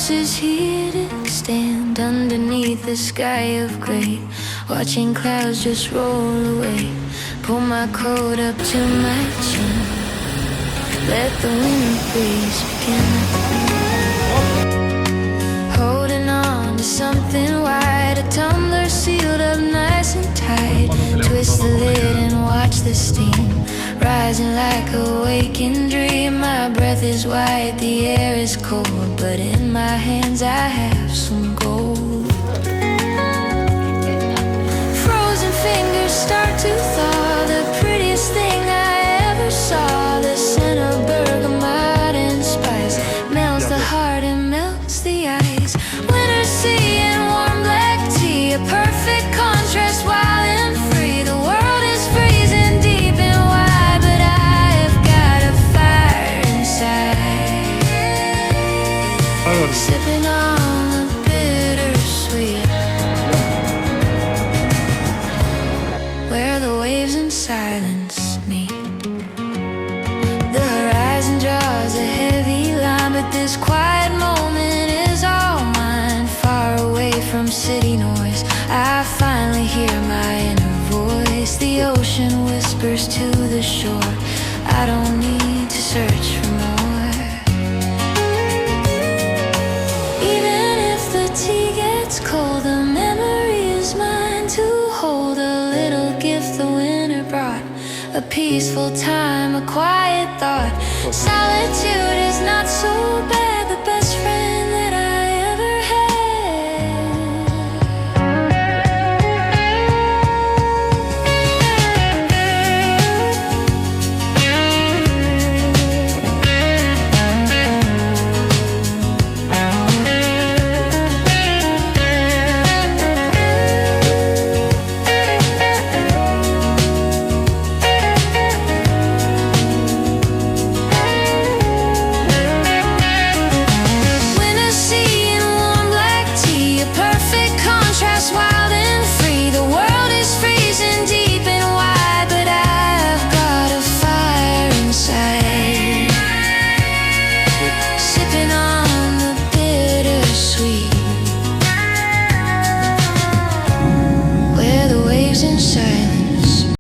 house is here to stand underneath the sky of gray, watching clouds just roll away. Pull my coat up to my chin, let the wind breeze begin. Holding on to something white, a tumbler sealed up nice and tight. Twist the lid and watch the steam rising like a waking dream. My breath is white, the air is cold, but in my hands I have some gold. Frozen fingers start to thaw, the prettiest thing I ever saw. The scent of bergamot and spice melts the heart and melts the ice. Winter sea and warm black tea, a perfect contrast, wild and free. The world is freezing deep and wide, but I have got a fire inside. Sipping on the bittersweet, where the waves in silence meet. The horizon draws a heavy line, but this quiet moment is all mine. Far away from city noise, I finally hear my inner voice. The ocean whispers to the shore, I don't need to search for more. Even if the tea gets cold, the memory is mine to hold. A little gift the winter brought, a peaceful time, a quiet thought. Solitude is not so bad.